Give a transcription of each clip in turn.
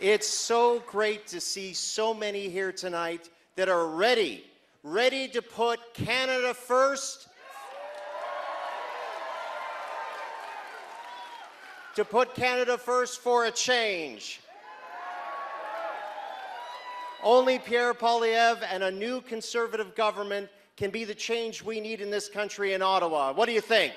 It's so great to see so many here tonight that are ready to put Canada first, to put Canada first for a change. Only Pierre Poilièvre and a new conservative government can be the change we need in this country in Ottawa. What do you think?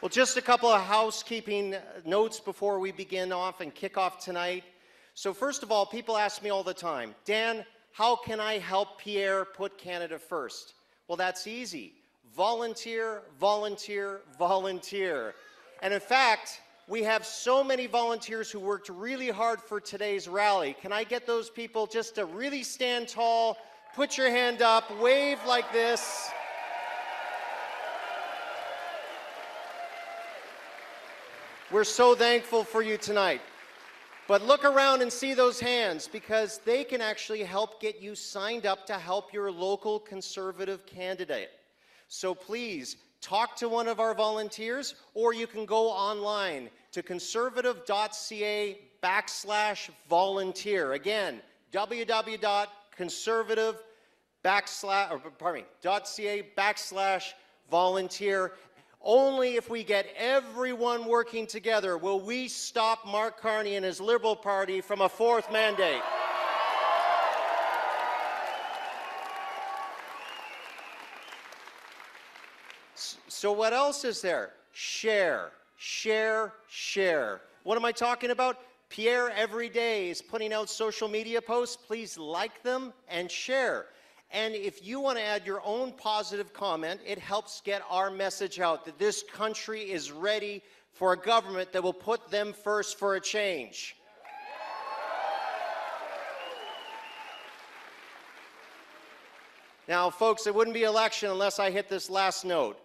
Well, just a couple of housekeeping notes before we begin off and kick off tonight. So first of all, people ask me all the time, Dan, how can I help Pierre put Canada first? Well, that's easy. Volunteer, volunteer, volunteer. And in fact, we have so many volunteers who worked really hard for today's rally. Can I get those people just to really stand tall, put your hand up, wave like this? We're so thankful for you tonight. But look around and see those hands, because they can actually help get you signed up to help your local conservative candidate. So please, talk to one of our volunteers, or you can go online to conservative.ca/volunteer. Again, www.conservative.ca/volunteer. Only if we get everyone working together will we stop Mark Carney and his Liberal Party from a fourth mandate. So what else is there? Share, share, share. What am I talking about? Pierre every day is putting out social media posts. Please like them and share. And if you want to add your own positive comment, it helps get our message out that this country is ready for a government that will put them first for a change. Now, folks, it wouldn't be election unless I hit this last note.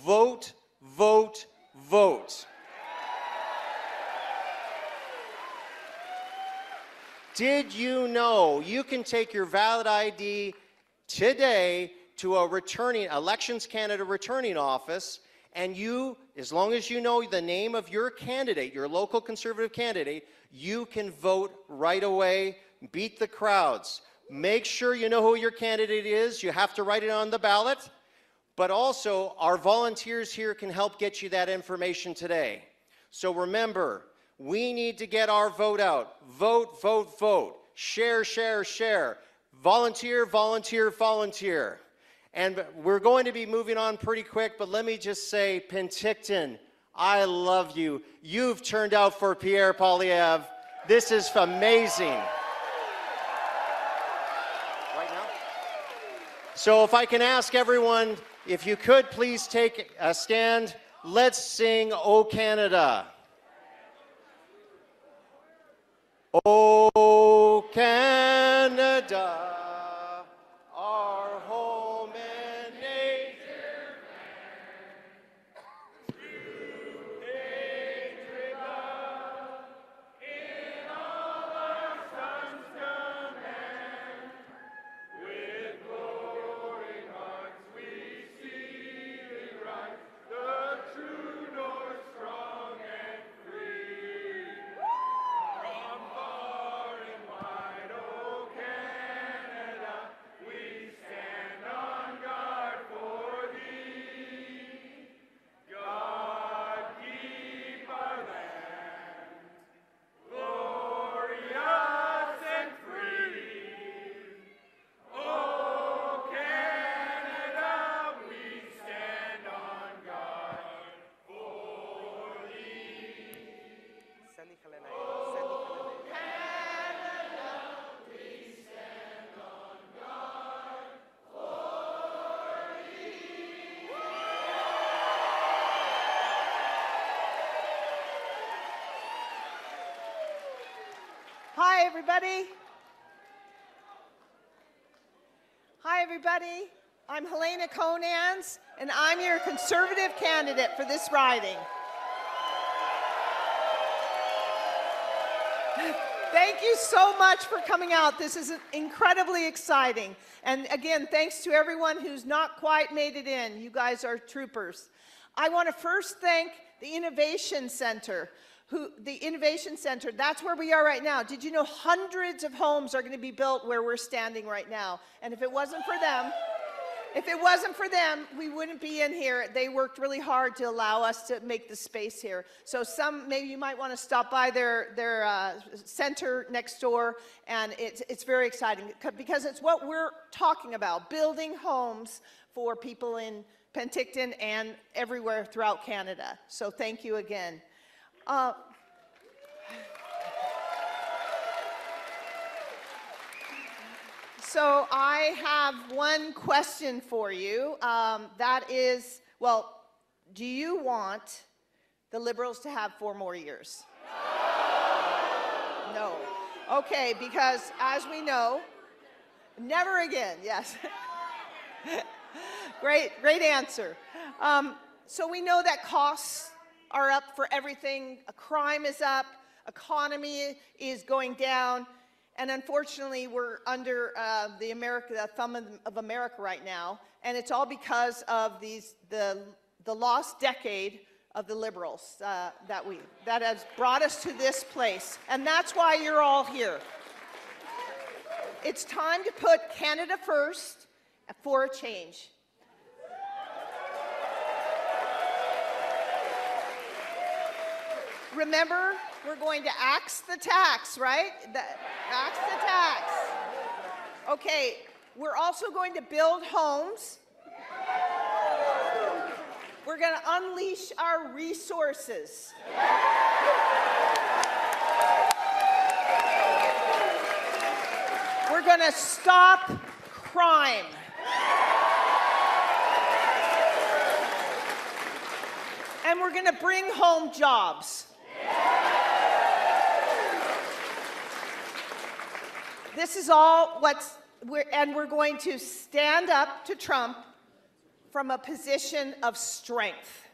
Vote, vote, vote. Did you know you can take your valid ID today to a Elections Canada returning office, and you, as long as you know the name of your candidate, your local conservative candidate, you can vote right away, beat the crowds. Make sure you know who your candidate is. You have to write it on the ballot. But also, our volunteers here can help get you that information today. So remember, we need to get our vote out. Vote, vote, vote. Share, share, share. Volunteer, volunteer, volunteer. And we're going to be moving on pretty quick, but let me just say, Penticton, I love you. You've turned out for Pierre Poilièvre. This is amazing. Right now? So if I can ask everyone, if you could please take a stand, let's sing O Canada. O Canada, our home and native land, through hatred love, in all our sons command, with glowing hearts we seely rise, the true north strong and free. From far and wide, O Canada, we stand on guard for thee. God keep our land glorious and free. O Canada, we stand on guard for thee. Hi, everybody. Hi, everybody. I'm Helena Conans, and I'm your Conservative candidate for this riding. Thank you so much for coming out. This is incredibly exciting. And again, thanks to everyone who's not quite made it in. You guys are troopers. I want to first thank the Innovation Center. That's where we are right now. Did you know hundreds of homes are going to be built where we're standing right now? And if it wasn't for them, we wouldn't be in here. They worked really hard to allow us to make the space here. So maybe you might want to stop by their center next door, and it's very exciting because it's what we're talking about, building homes for people in Penticton and everywhere throughout Canada. So thank you again. So I have one question for you. That is, well, do you want the Liberals to have 4 more years? No. Okay, because as we know, never again, yes. Great answer. So we know that costs are up for everything. Crime is up, economy is going down, and unfortunately we're under the thumb of America right now, and it's all because of the lost decade of the Liberals that has brought us to this place, and that's why you're all here. It's time to put Canada first for a change. Remember, we're going to axe the tax, right? Axe the tax. Okay, we're also going to build homes. We're going to unleash our resources. We're going to stop crime. And we're going to bring home jobs. This is all we're going to stand up to Trump from a position of strength.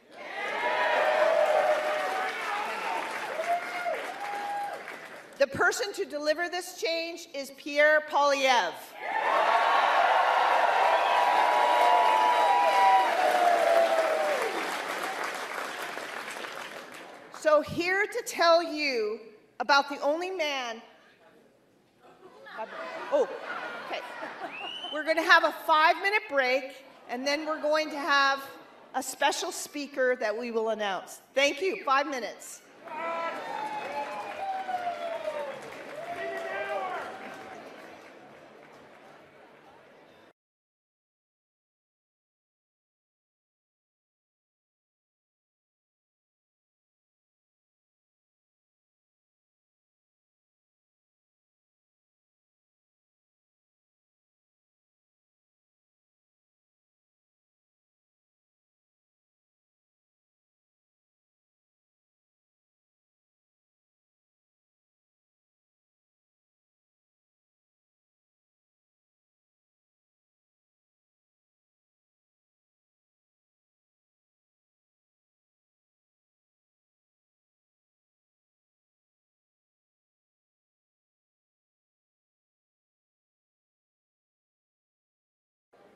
The person to deliver this change is Pierre Poilièvre. So here to tell you about the only man. Oh, okay. We're going to have a 5-minute break, and then we're going to have a special speaker that we will announce. Thank you. 5 minutes.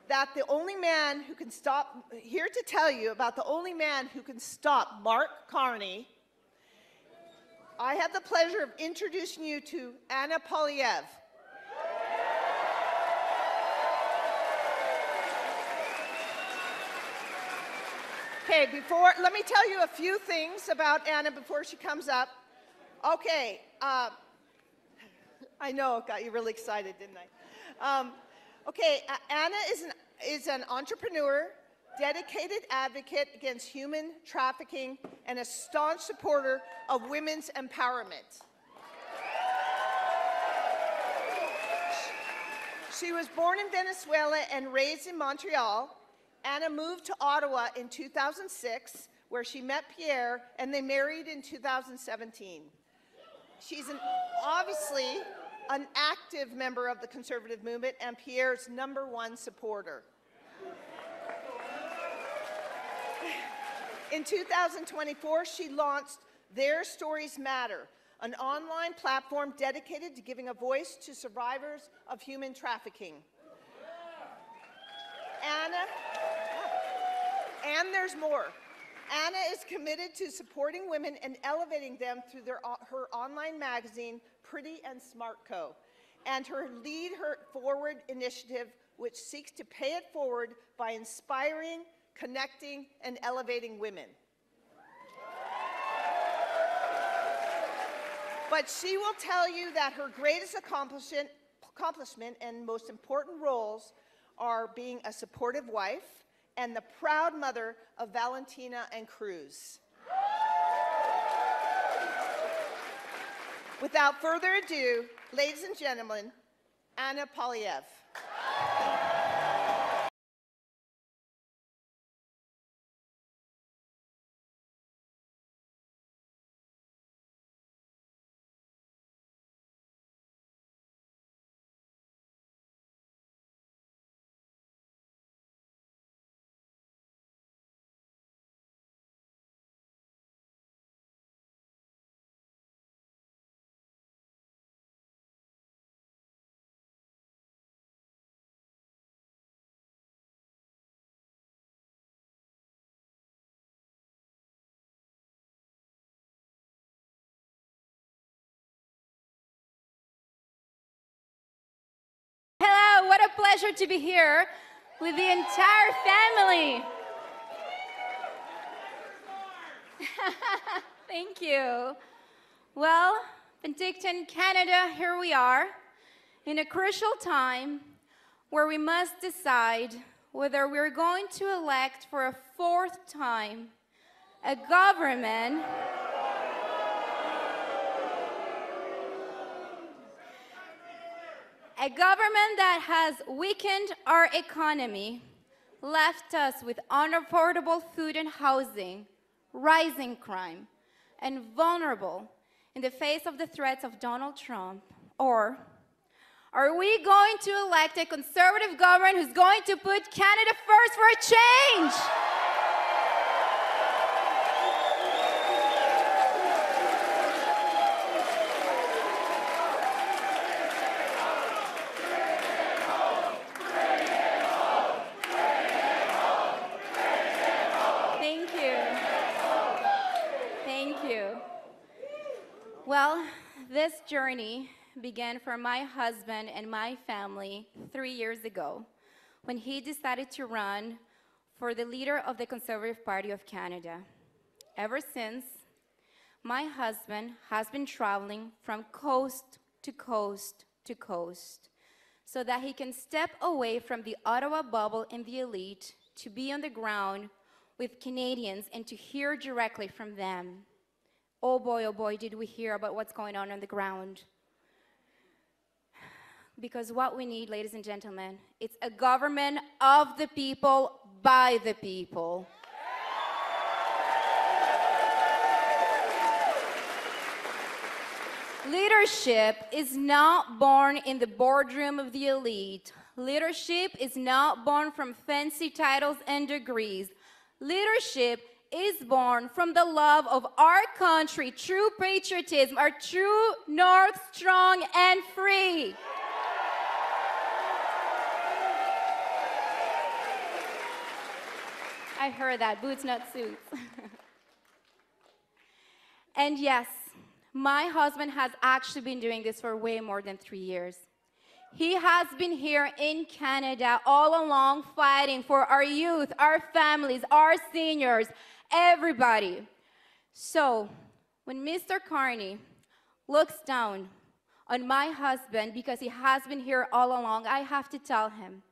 That the only man who can stop, here to tell you about the only man who can stop Mark Carney, I have the pleasure of introducing you to Anna Poilièvre. Okay, let me tell you a few things about Anna before she comes up. Okay, I know, it got you really excited, didn't I? Okay, Anna is an entrepreneur, dedicated advocate against human trafficking, and a staunch supporter of women's empowerment. She was born in Venezuela and raised in Montreal. Anna moved to Ottawa in 2006, where she met Pierre, and they married in 2017. She's obviously an active member of the Conservative movement and Pierre's #1 supporter. In 2024, she launched Their Stories Matter, an online platform dedicated to giving a voice to survivors of human trafficking. And there's more. Anna is committed to supporting women and elevating them through her online magazine, Pretty and Smart Co., and her Lead Her Forward initiative, which seeks to pay it forward by inspiring, connecting, and elevating women. But she will tell you that her greatest accomplishment and most important roles are being a supportive wife and the proud mother of Valentina and Cruz. Without further ado, ladies and gentlemen, Anna Poilièvre. What a pleasure to be here with the entire family. Thank you. Well, Penticton, Canada, here we are in a crucial time where we must decide whether we're going to elect for a fourth time a government that has weakened our economy, left us with unaffordable food and housing, rising crime, and vulnerable in the face of the threats of Donald Trump? Or are we going to elect a conservative government who's going to put Canada first for a change? Well, this journey began for my husband and my family 3 years ago when he decided to run for the leader of the Conservative Party of Canada. Ever since, my husband has been traveling from coast to coast to coast so that he can step away from the Ottawa bubble and the elite to be on the ground with Canadians and to hear directly from them. Oh boy, did we hear about what's going on the ground. Because what we need, ladies and gentlemen, it's a government of the people, by the people. Leadership is not born in the boardroom of the elite. Leadership is not born from fancy titles and degrees. Leadership is born from the love of our country, true patriotism, our true north, strong and free. I heard that, boots not suits. And yes, my husband has actually been doing this for way more than 3 years. He has been here in Canada all along fighting for our youth, our families, our seniors, everybody. So when Mr. Carney looks down on my husband because he has been here all along, I have to tell him,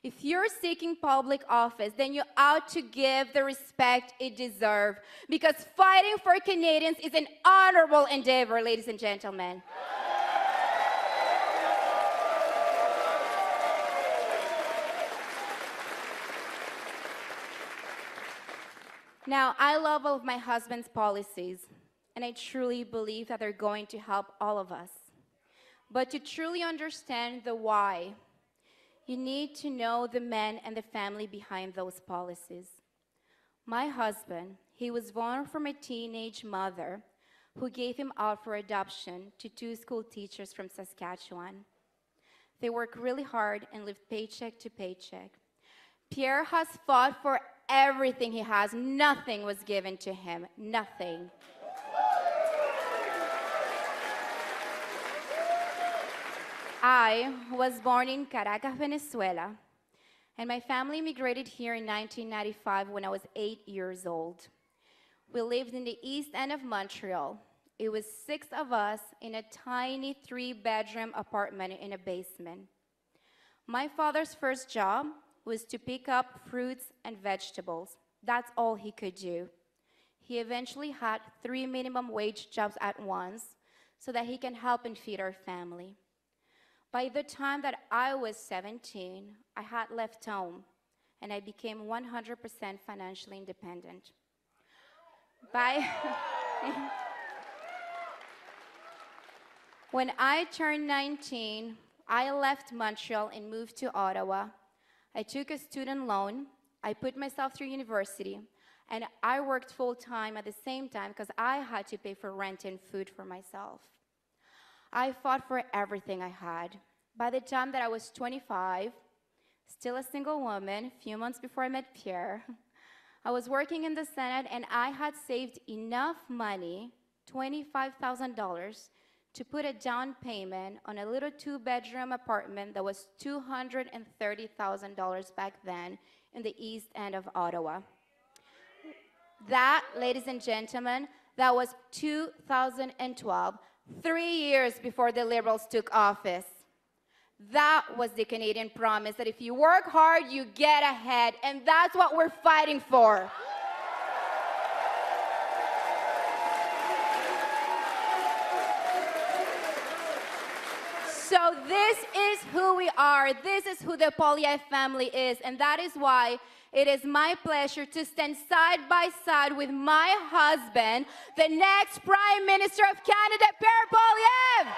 if you're seeking public office, then you ought to give the respect it deserves, because fighting for Canadians is an honorable endeavor, ladies and gentlemen. Now, I love all of my husband's policies, and I truly believe that they're going to help all of us. But to truly understand the why, you need to know the men and the family behind those policies. My husband, he was born from a teenage mother who gave him out for adoption to 2 school teachers from Saskatchewan. They work really hard and live paycheck to paycheck. Pierre has fought for everything he has. Nothing was given to him, nothing. I was born in Caracas, Venezuela, and my family immigrated here in 1995 when I was 8 years old. We lived in the east end of Montreal. It was 6 of us in a tiny 3-bedroom apartment in a basement. My father's first job was to pick up fruits and vegetables. That's all he could do. He eventually had 3 minimum wage jobs at once so that he can help and feed our family. By the time that I was 17, I had left home and I became 100% financially independent. When I turned 19, I left Montreal and moved to Ottawa. I took a student loan, I put myself through university, and I worked full-time at the same time because I had to pay for rent and food for myself. I fought for everything I had. By the time that I was 25, still a single woman, a few months before I met Pierre, I was working in the Senate and I had saved enough money, $25,000, to put a down payment on a little 2-bedroom apartment that was $230,000 back then in the east end of Ottawa. That, ladies and gentlemen, that was 2012, 3 years before the Liberals took office. That was the Canadian promise, that if you work hard, you get ahead, and that's what we're fighting for. So this is who we are. This is who the Poilièvre family is, and that is why it is my pleasure to stand side by side with my husband, the next Prime Minister of Canada, Pierre Poilièvre.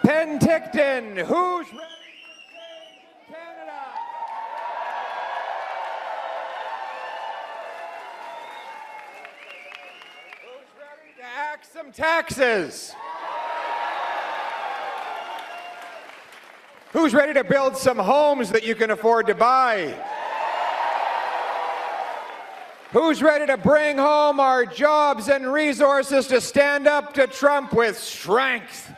Penticton, who's ready to save Canada? Who's ready to axe some taxes? Who's ready to build some homes that you can afford to buy? Who's ready to bring home our jobs and resources to stand up to Trump with strength?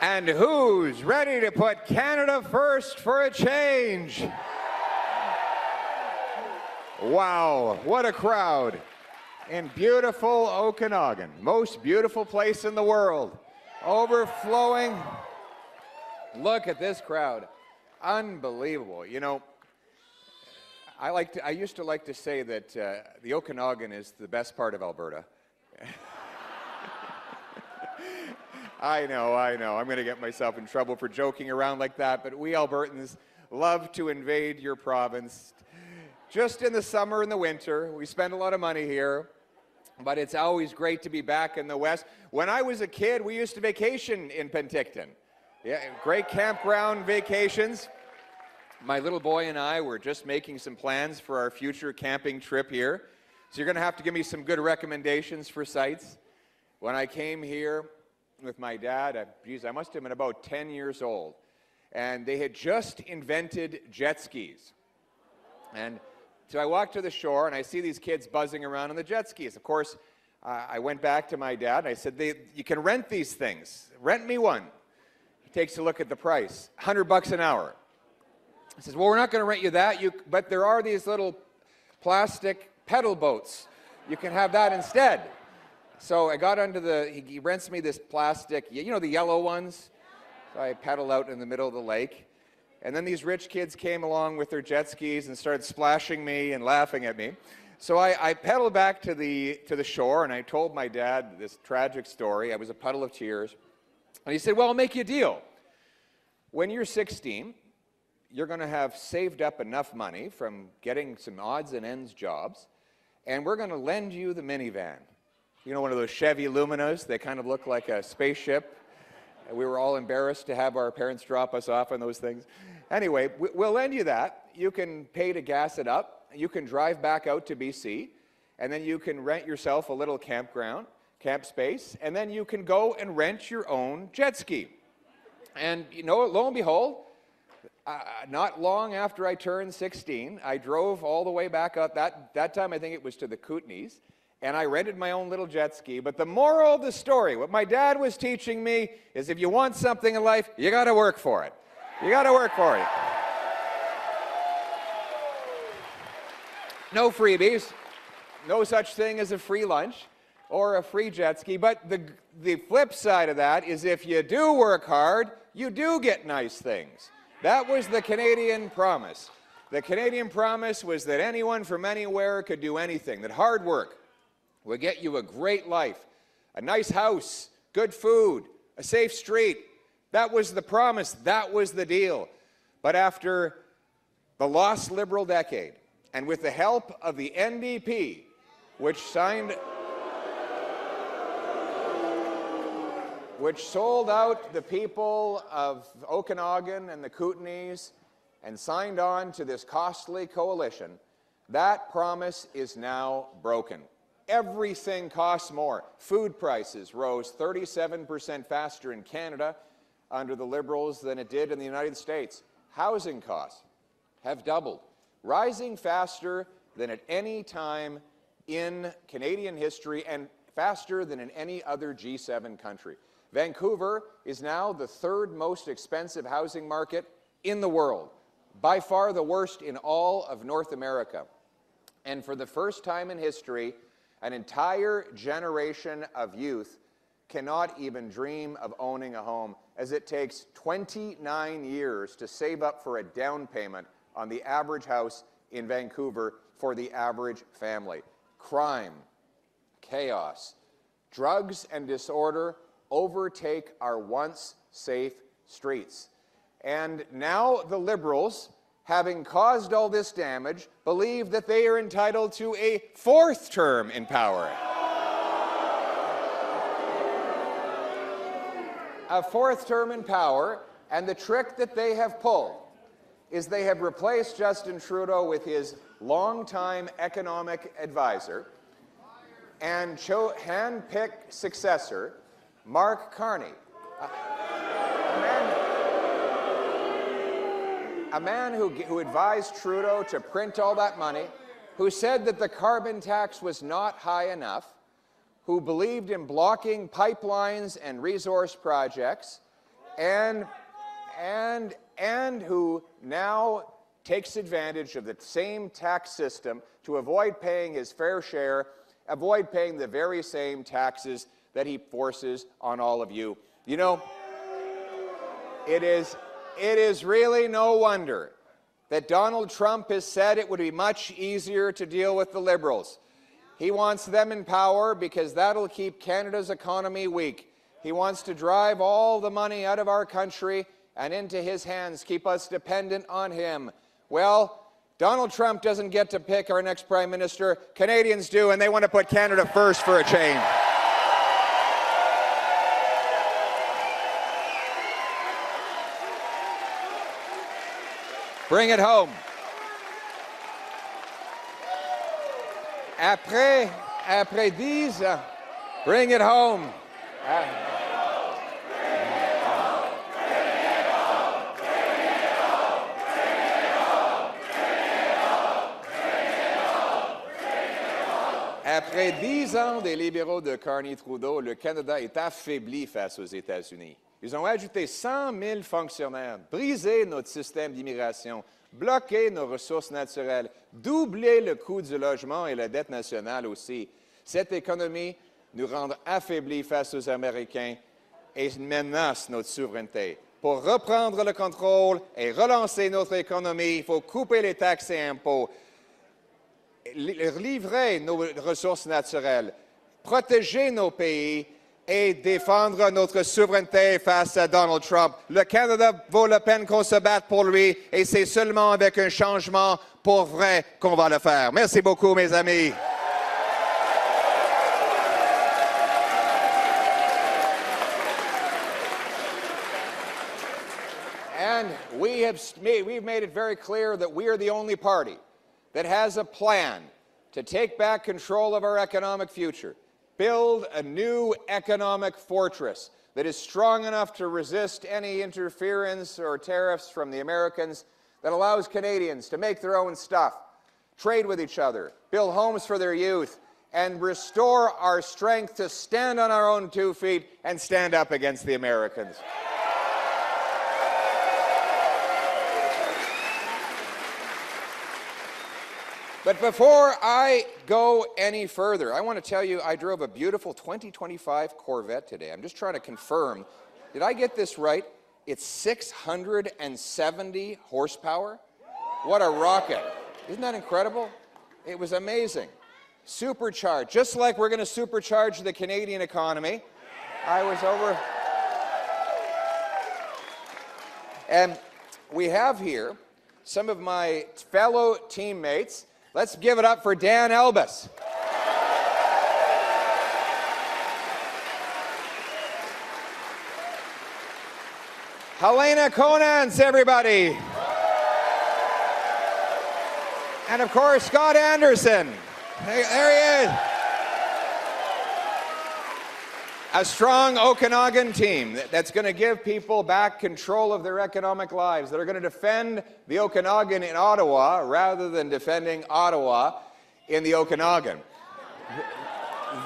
And who's ready to put Canada first for a change? Wow, what a crowd. In beautiful Okanagan, most beautiful place in the world. Overflowing. Look at this crowd. Unbelievable. You know, I used to like to say that the Okanagan is the best part of Alberta. I know. I'm going to get myself in trouble for joking around like that, but we Albertans love to invade your province. Just in the summer and the winter, we spend a lot of money here, but it's always great to be back in the West. When I was a kid, we used to vacation in Penticton. Yeah, great campground vacations. My little boy and I were just making some plans for our future camping trip here. So you're going to have to give me some good recommendations for sites. When I came here with my dad, I must have been about 10 years old. And they had just invented jet skis. And so I walked to the shore and I see these kids buzzing around on the jet skis. Of course, I went back to my dad and I said, you can rent these things. Rent me one. He takes a look at the price, $100 an hour. He says, well, we're not going to rent you that, but there are these little plastic pedal boats. You can have that instead. So I got under he rents me this plastic, you know, the yellow ones? So I pedal out in the middle of the lake. And then these rich kids came along with their jet skis and started splashing me and laughing at me. So I pedaled back to the shore and I told my dad this tragic story. I was a puddle of tears. And he said, well, I'll make you a deal. When you're 16, you're going to have saved up enough money from getting some odds and ends jobs, and we're going to lend you the minivan. You know, one of those Chevy Luminas, they kind of look like a spaceship. We were all embarrassed to have our parents drop us off on those things. Anyway, we'll lend you that. You can pay to gas it up. You can drive back out to BC, and then you can rent yourself a little camp space, and then you can go and rent your own jet ski. And, you know, lo and behold, not long after I turned 16, I drove all the way back up. That time I think it was to the Kootenays, and I rented my own little jet ski. But the moral of the story, what my dad was teaching me, is if you want something in life, you got to work for it. You got to work for it. No freebies, no such thing as a free lunch or a free jet ski. But the flip side of that is if you do work hard, you do get nice things. That was the Canadian promise. The Canadian promise was that anyone from anywhere could do anything, that hard work would get you a great life, a nice house, good food, a safe street. That was the promise. That was the deal. But after the lost Liberal decade, and with the help of the NDP, which sold out the people of Okanagan and the Kootenays and signed on to this costly coalition, that promise is now broken. Everything costs more. Food prices rose 37% faster in Canada under the Liberals than it did in the United States. Housing costs have doubled, rising faster than at any time in Canadian history and faster than in any other G7 country. Vancouver is now the third most expensive housing market in the world, by far the worst in all of North America. And for the first time in history, an entire generation of youth cannot even dream of owning a home, as it takes 29 years to save up for a down payment on the average house in Vancouver for the average family. Crime, chaos, drugs and disorder overtake our once safe streets. And now the Liberals, having caused all this damage, believe that they are entitled to a fourth term in power. A fourth term in power, and the trick that they have pulled is they have replaced Justin Trudeau with his longtime economic advisor and hand-picked successor, Mark Carney, a man who advised Trudeau to print all that money, who said that the carbon tax was not high enough, who believed in blocking pipelines and resource projects, and who now takes advantage of the same tax system to avoid paying his fair share, avoid paying the very same taxes that he forces on all of you. You know, it is really no wonder that Donald Trump has said it would be much easier to deal with the Liberals. He wants them in power because that'll keep Canada's economy weak. He wants to drive all the money out of our country and into his hands, keep us dependent on him. Well, Donald Trump doesn't get to pick our next Prime Minister. Canadians do, and they want to put Canada first for a change. Bring it home. Après 10 ans, bring it home. Après 10 ans des libéraux de Carney-Trudeau, le Canada est affaibli face aux États-Unis. Ils ont ajouté 100 000 fonctionnaires, brisé notre système d'immigration, bloqué nos ressources naturelles, doublé le coût du logement et la dette nationale aussi. Cette économie nous rend affaiblis face aux Américains et menace notre souveraineté. Pour reprendre le contrôle et relancer notre économie, il faut couper les taxes et impôts, livrer nos ressources naturelles, protéger nos pays et défendre notre souveraineté face à Donald Trump. Le Canada vaut la peine qu'on se batte pour lui et c'est seulement avec un changement pour vrai qu'on va le faire. Merci beaucoup, mes amis. And we've made it very clear that we are the only party that has a plan to take back control of our economic future, build a new economic fortress that is strong enough to resist any interference or tariffs from the Americans, that allows Canadians to make their own stuff, trade with each other, build homes for their youth, and restore our strength to stand on our own 2 feet and stand up against the Americans. But before I go any further, I want to tell you I drove a beautiful 2025 Corvette today. I'm just trying to confirm. Did I get this right? It's 670 horsepower? What a rocket. Isn't that incredible? It was amazing. Supercharged, just like we're going to supercharge the Canadian economy. I was over. And we have here some of my fellow teammates. Let's give it up for Dan Elbis. Helena Conants, everybody. And of course, Scott Anderson. There he is. A strong Okanagan team that's going to give people back control of their economic lives, that are going to defend the Okanagan in Ottawa rather than defending Ottawa in the Okanagan.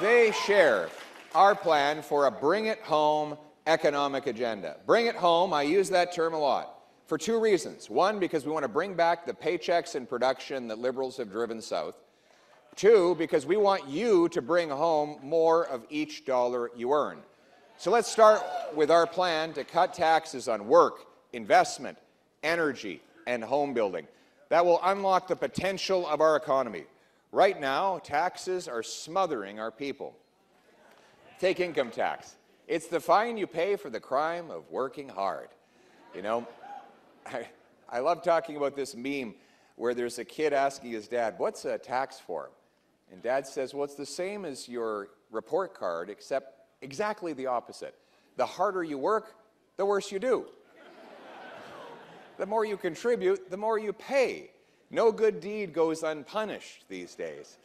They share our plan for a bring-it-home economic agenda. Bring it home, I use that term a lot, for 2 reasons. 1, because we want to bring back the paychecks and production that Liberals have driven south. 2, because we want you to bring home more of each dollar you earn. So let's start with our plan to cut taxes on work, investment, energy, and home building. That will unlock the potential of our economy. Right now, taxes are smothering our people. Take income tax. It's the fine you pay for the crime of working hard. You know, I love talking about this meme where there's a kid asking his dad, "What's a tax for?" And Dad says, "Well, it's the same as your report card, except exactly the opposite. The harder you work, the worse you do. The more you contribute, the more you pay. No good deed goes unpunished these days."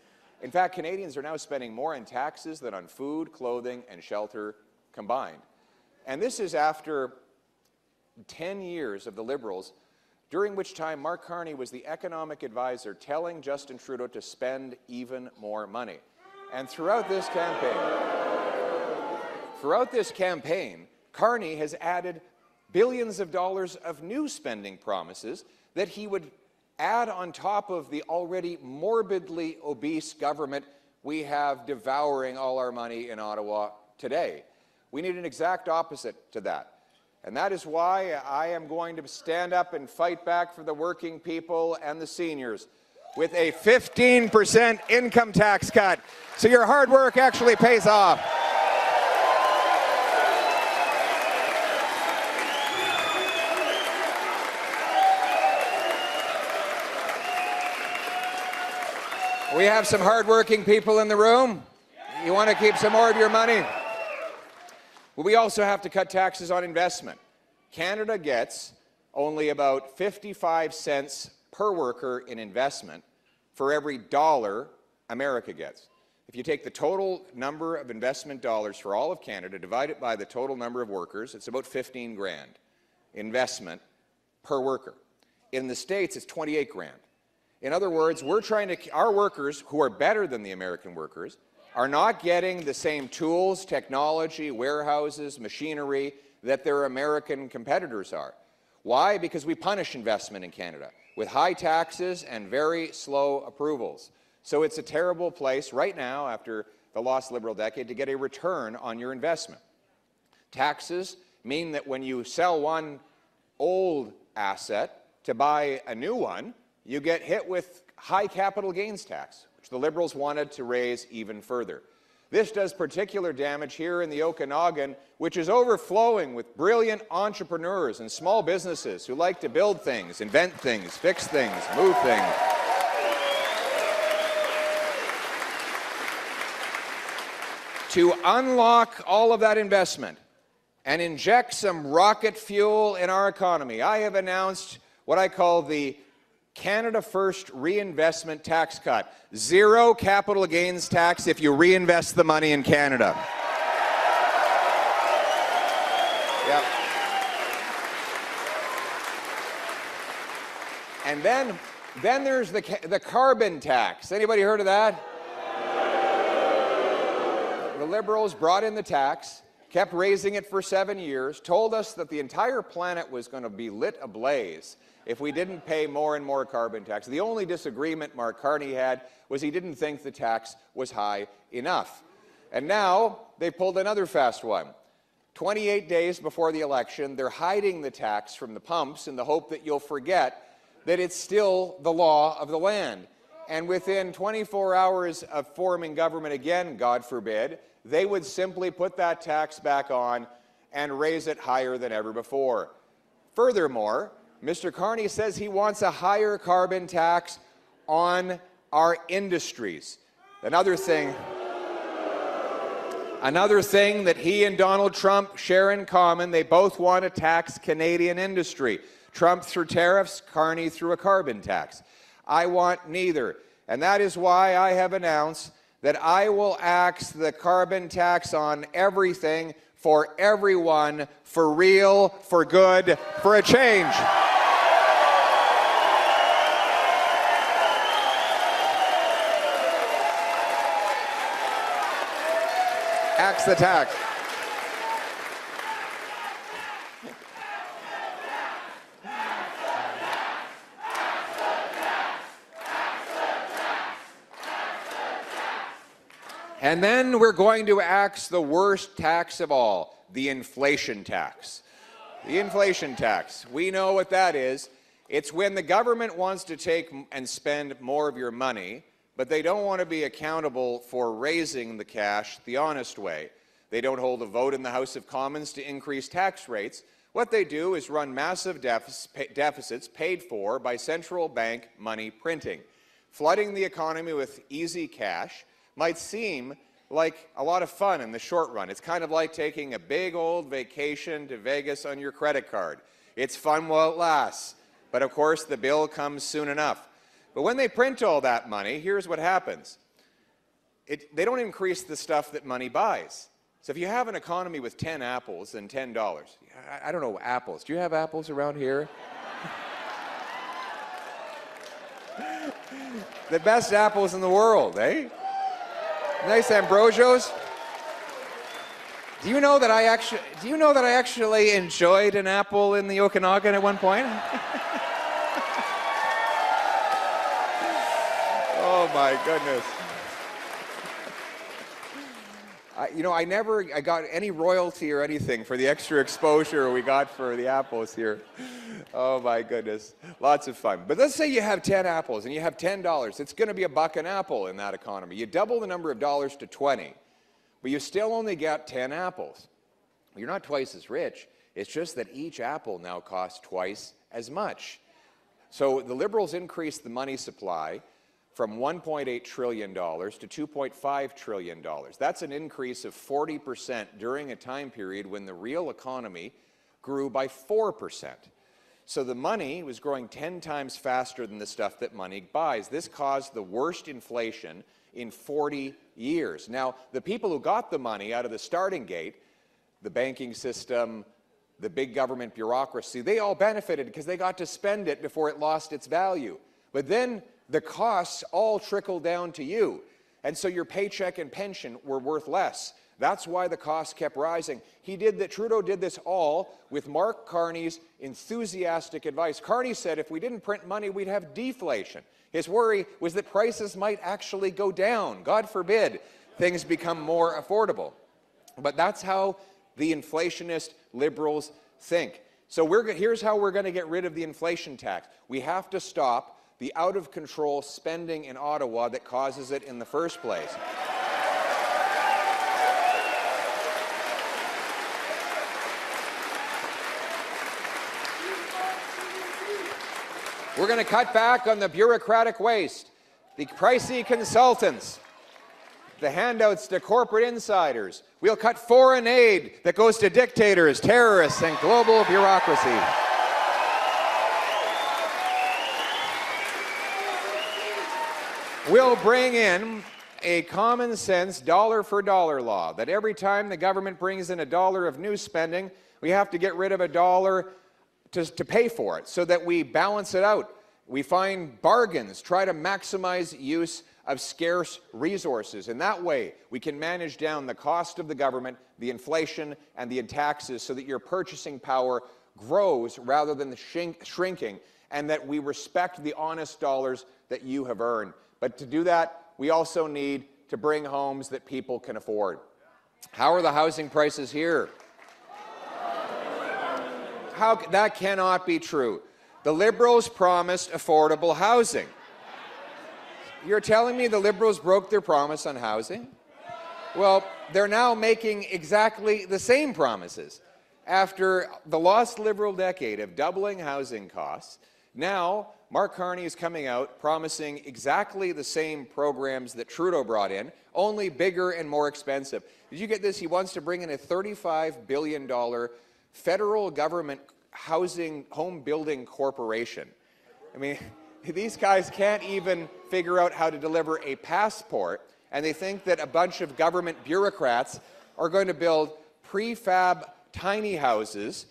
In fact, Canadians are now spending more on taxes than on food, clothing, and shelter combined. And this is after 10 years of the Liberals, during which time Mark Carney was the economic advisor telling Justin Trudeau to spend even more money. And throughout this campaign, Carney has added billions of dollars of new spending promises that he would add on top of the already morbidly obese government we have devouring all our money in Ottawa today. We need an exact opposite to that. And that is why I am going to stand up and fight back for the working people and the seniors with a 15% income tax cut, so your hard work actually pays off. We have some hard-working people in the room. You want to keep some more of your money? Well, we also have to cut taxes on investment. Canada gets only about 55 cents per worker in investment for every dollar America gets. If you take the total number of investment dollars for all of Canada, divide it by the total number of workers, it's about 15 grand investment per worker. In the States, it's 28 grand. In other words, our workers, who are better than the American workers, are not getting the same tools, technology, warehouses, machinery that their American competitors are. Why? Because we punish investment in Canada with high taxes and very slow approvals. So it's a terrible place right now, after the lost Liberal decade, to get a return on your investment. Taxes mean that when you sell one old asset to buy a new one, you get hit with high capital gains tax, which the Liberals wanted to raise even further. This does particular damage here in the Okanagan, which is overflowing with brilliant entrepreneurs and small businesses who like to build things, invent things, fix things, move things. To unlock all of that investment and inject some rocket fuel in our economy, I have announced what I call the Canada First reinvestment tax cut. Zero capital gains tax if you reinvest the money in Canada. Yep. And then there's the carbon tax. Anybody heard of that? The Liberals brought in the tax, kept raising it for 7 years, told us that the entire planet was going to be lit ablaze if we didn't pay more and more carbon tax. The only disagreement Mark Carney had was he didn't think the tax was high enough. And now they pulled another fast one. 28 days before the election, they're hiding the tax from the pumps in the hope that you'll forget that it's still the law of the land. And within 24 hours of forming government again, God forbid, they would simply put that tax back on and raise it higher than ever before. Furthermore, Mr. Carney says he wants a higher carbon tax on our industries. Another thing that he and Donald Trump share in common, they both want to tax Canadian industry. Trump through tariffs, Carney through a carbon tax. I want neither. And that is why I have announced that I will axe the carbon tax on everything, for everyone, for real, for good, for a change. Axe the tax. And then we're going to axe the worst tax of all, the inflation tax. The inflation tax. We know what that is. It's when the government wants to take and spend more of your money, but they don't want to be accountable for raising the cash the honest way. They don't hold a vote in the House of Commons to increase tax rates. What they do is run massive deficits paid for by central bank money printing. Flooding the economy with easy cash might seem like a lot of fun in the short run. It's kind of like taking a big old vacation to Vegas on your credit card. It's fun while it lasts, but of course the bill comes soon enough. But when they print all that money, here's what happens. They don't increase the stuff that money buys. So if you have an economy with 10 apples and $10, I don't know apples. Do you have apples around here? The best apples in the world, eh? Nice ambrosios. Do you know that I actually enjoyed an apple in the Okanagan at one point? Oh my goodness. I never got any royalty or anything for the extra exposure we got for the apples here. Oh my goodness. Lots of fun. But let's say you have 10 apples and you have $10. It's going to be $1 an apple in that economy. You double the number of dollars to 20, but you still only get 10 apples. You're not twice as rich. It's just that each apple now costs twice as much. So the Liberals increased the money supply from $1.8 trillion to $2.5 trillion. That's an increase of 40% during a time period when the real economy grew by 4%. So the money was growing 10 times faster than the stuff that money buys. This caused the worst inflation in 40 years. Now, the people who got the money out of the starting gate, the banking system, the big government bureaucracy, they all benefited because they got to spend it before it lost its value. But then the costs all trickled down to you. And so your paycheck and pension were worth less. That's why the costs kept rising. Trudeau did this all with Mark Carney's enthusiastic advice. Carney said if we didn't print money, we'd have deflation. His worry was that prices might actually go down. God forbid things become more affordable. But that's how the inflationist Liberals think. So here's how we're going to get rid of the inflation tax. We have to stop the out-of-control spending in Ottawa that causes it in the first place. We're going to cut back on the bureaucratic waste, the pricey consultants, the handouts to corporate insiders. We'll cut foreign aid that goes to dictators, terrorists, and global bureaucracy. We'll bring in a common sense dollar for dollar law that every time the government brings in $1 of new spending, we have to get rid of $1 to pay for it so that we balance it out. We find bargains, try to maximize use of scarce resources. In that way, we can manage down the cost of the government, the inflation, and the taxes so that your purchasing power grows rather than shrinking, and that we respect the honest dollars that you have earned. But to do that, we also need to bring homes that people can afford. How are the housing prices here? That cannot be true. The Liberals promised affordable housing. You're telling me the Liberals broke their promise on housing? Well, they're now making exactly the same promises. After the lost Liberal decade of doubling housing costs, now Mark Carney is coming out promising exactly the same programs that Trudeau brought in, only bigger and more expensive. Did you get this? He wants to bring in a $35 billion federal government home building corporation. I mean, these guys can't even figure out how to deliver a passport, and they think that a bunch of government bureaucrats are going to build prefab tiny houses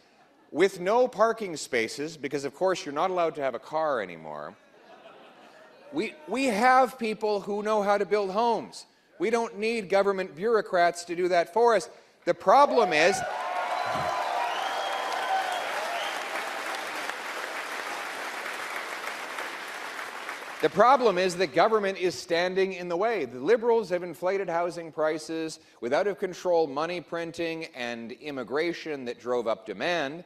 with no parking spaces, because of course you're not allowed to have a car anymore. We have people who know how to build homes. We don't need government bureaucrats to do that for us. The problem is, that government is standing in the way. The Liberals have inflated housing prices with out-of-control money printing and immigration that drove up demand,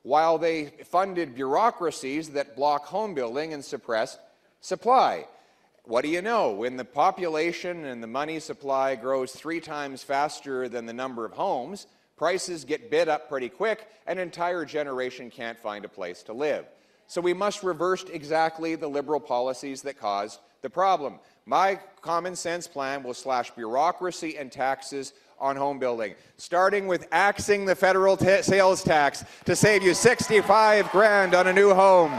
while they funded bureaucracies that block home building and suppressed supply. What do you know? When the population and the money supply grows 3 times faster than the number of homes, prices get bid up pretty quick, and an entire generation can't find a place to live. So we must reverse exactly the Liberal policies that caused the problem. My common sense plan will slash bureaucracy and taxes on home building, starting with axing the federal sales tax to save you $65 grand on a new home.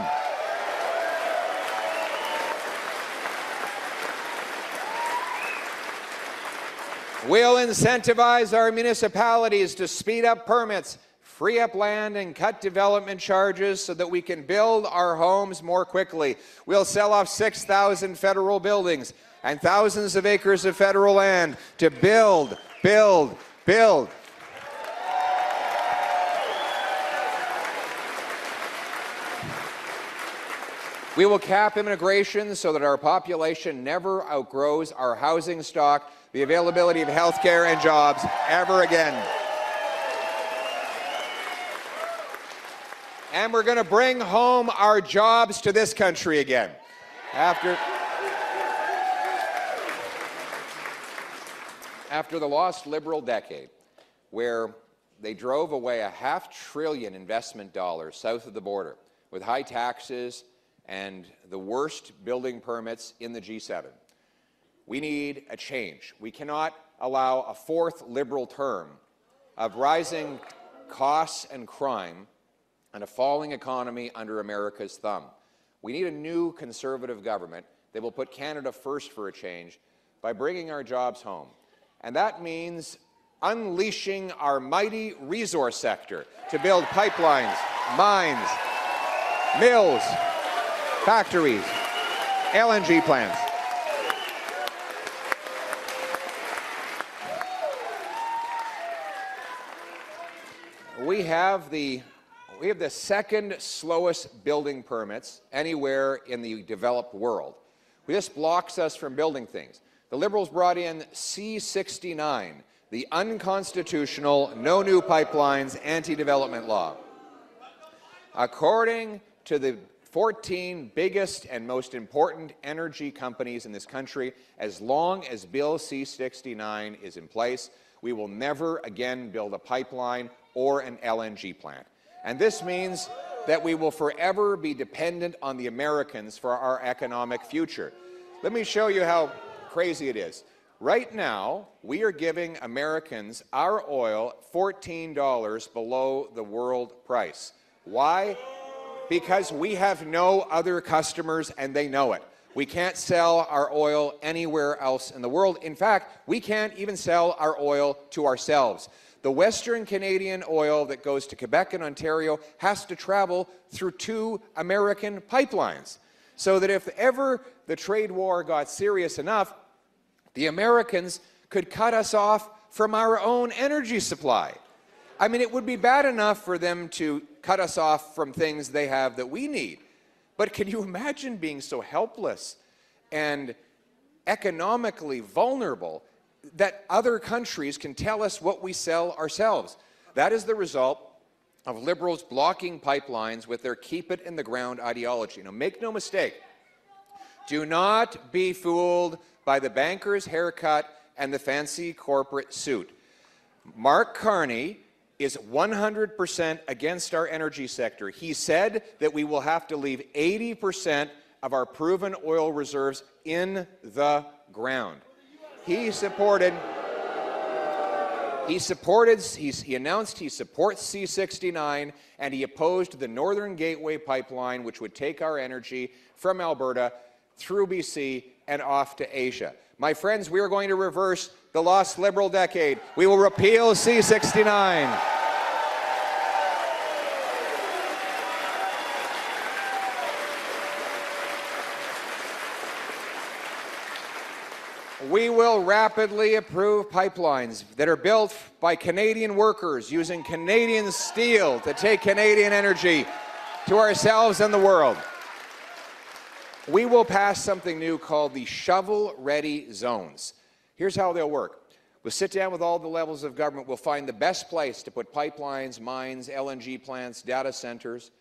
We'll incentivize our municipalities to speed up permits, free up land, and cut development charges so that we can build our homes more quickly. We'll sell off 6,000 federal buildings and thousands of acres of federal land to build, build, build. We will cap immigration so that our population never outgrows our housing stock, the availability of health care and jobs ever again. And we're going to bring home our jobs to this country again. After the lost Liberal decade, where they drove away $500 billion investment dollars south of the border with high taxes and the worst building permits in the G7. We need a change. We cannot allow a fourth Liberal term of rising costs and crime and a falling economy under America's thumb. We need a new Conservative government that will put Canada first for a change by bringing our jobs home. And that means unleashing our mighty resource sector to build pipelines, mines, mills, factories, LNG plants. We have the second slowest building permits anywhere in the developed world. This blocks us from building things. The Liberals brought in C-69, the unconstitutional, no new pipelines, anti-development law. According to the 14 biggest and most important energy companies in this country, as long as Bill C-69 is in place, we will never again build a pipeline or an LNG plant. And this means that we will forever be dependent on the Americans for our economic future. Let me show you how crazy it is. Right now, we are giving Americans our oil $14 below the world price. Why? Because we have no other customers and they know it. We can't sell our oil anywhere else in the world. In fact, we can't even sell our oil to ourselves. The Western Canadian oil that goes to Quebec and Ontario has to travel through 2 American pipelines. So that if ever the trade war got serious enough, the Americans could cut us off from our own energy supply. I mean, it would be bad enough for them to cut us off from things they have that we need. But can you imagine being so helpless and economically vulnerable that other countries can tell us what we sell ourselves? That is the result of Liberals blocking pipelines with their keep it in the ground ideology. Now, make no mistake, do not be fooled by the banker's haircut and the fancy corporate suit. Mark Carney is 100% against our energy sector. He said that we will have to leave 80% of our proven oil reserves in the ground. He announced he supports C-69, and he opposed the Northern Gateway pipeline, which would take our energy from Alberta through BC and off to Asia. My friends, we are going to reverse the lost Liberal decade. We will repeal C-69. We will rapidly approve pipelines that are built by Canadian workers using Canadian steel to take Canadian energy to ourselves and the world. We will pass something new called the shovel-ready zones. Here's how they'll work. We'll sit down with all the levels of government. We'll find the best place to put pipelines, mines, LNG plants, data centers,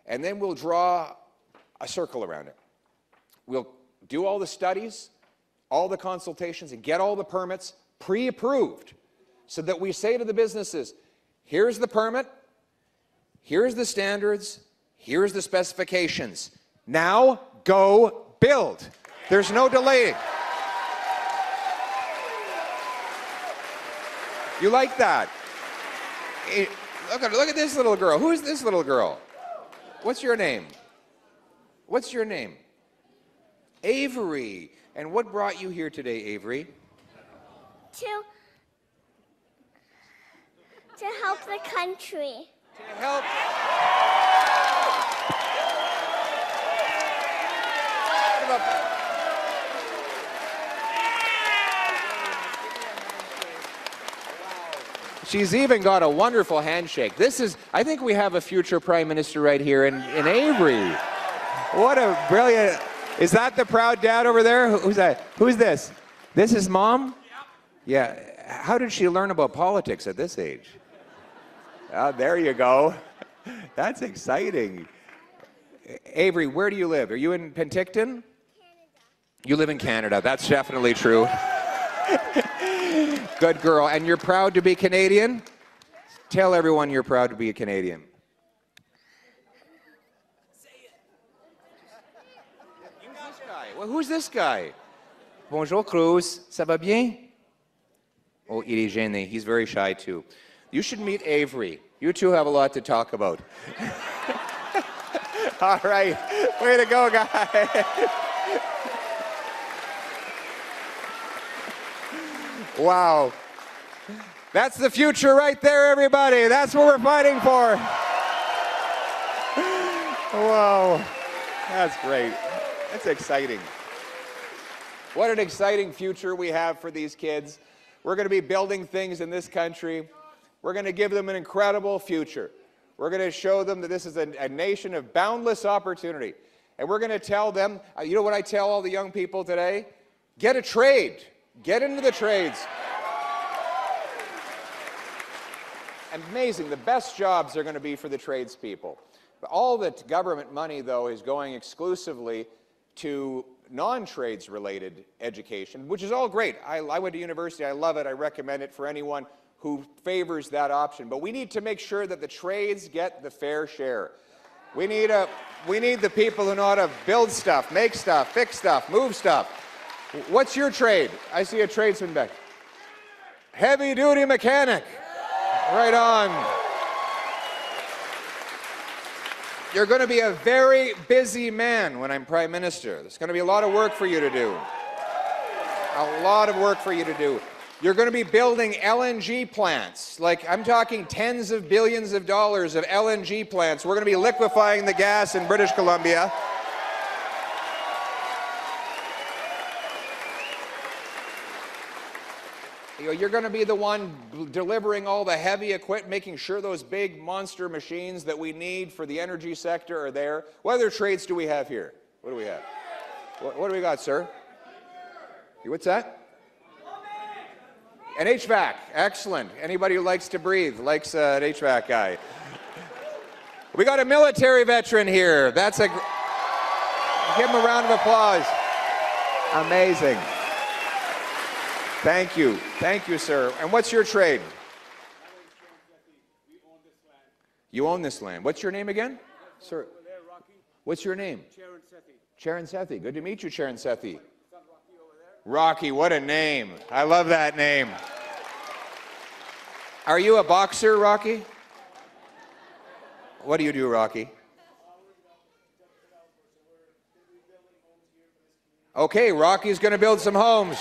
and then we'll draw a circle around it. We'll do all the studies, all the consultations, and get all the permits pre-approved so that we say to the businesses, here's the permit, here's the standards, here's the specifications. Now, go build. There's no delaying. You like that? Look at this little girl. Who is this little girl? What's your name? What's your name? Avery. And what brought you here today, Avery? To help the country. To help. She's even got a wonderful handshake. I think we have a future Prime Minister right here in Avery. What a brilliant... Is that the proud dad over there? Who's that? Who's this? This is mom? Yeah. How did she learn about politics at this age? There you go. That's exciting. Avery, where do you live? Are you in Penticton? Canada. You live in Canada. That's definitely true. Good girl. And you're proud to be Canadian? Tell everyone you're proud to be a Canadian. Who's this guy? Well, who's this guy? Bonjour, Cruz. Ça va bien? Oh, il est gêné. He's very shy, too. You should meet Avery. You two have a lot to talk about. All right. Way to go, guys. Wow. That's the future right there, everybody. That's what we're fighting for. Wow. That's great. That's exciting. What an exciting future we have for these kids. We're going to be building things in this country. We're going to give them an incredible future. We're going to show them that this is a nation of boundless opportunity. And we're going to tell them, you know what I tell all the young people today? Get a trade. Get into the trades. Amazing. The best jobs are going to be for the tradespeople. All the government money, though, is going exclusively to non-trades related education, which is all great. I went to university. I love it. I recommend it for anyone who favors that option. But we need to make sure that the trades get the fair share. We need the people who know how to build stuff, make stuff, fix stuff, move stuff. What's your trade? I see a tradesman back. Heavy-duty mechanic. Right on. You're going to be a very busy man when I'm Prime Minister. There's going to be a lot of work for you to do. A lot of work for you to do. You're going to be building LNG plants. Like, I'm talking tens of billions of dollars of LNG plants. We're going to be liquefying the gas in British Columbia. You're going to be the one delivering all the heavy equipment, making sure those big monster machines that we need for the energy sector are there. What other trades do we have here? What do we have? What do we got, sir? What's that? An HVAC. Excellent. Anybody who likes to breathe likes an HVAC guy. We got a military veteran here. That's a... Give him a round of applause. Amazing. Thank you. Thank you, sir. And what's your trade? You own this land. What's your name again? Sir. What's your name? Charan Sethi. Good to meet you, Charan Sethi. Rocky, what a name. I love that name. Are you a boxer, Rocky? What do you do, Rocky? Okay, Rocky's going to build some homes.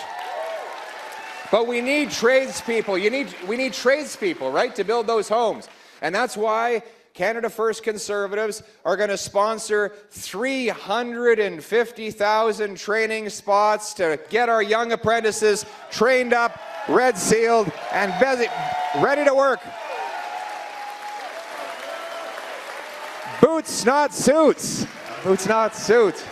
But we need tradespeople. We need tradespeople, right, to build those homes. And that's why Canada First Conservatives are going to sponsor 350,000 training spots to get our young apprentices trained up, red sealed, and ready to work. Boots, not suits. Boots, not suits.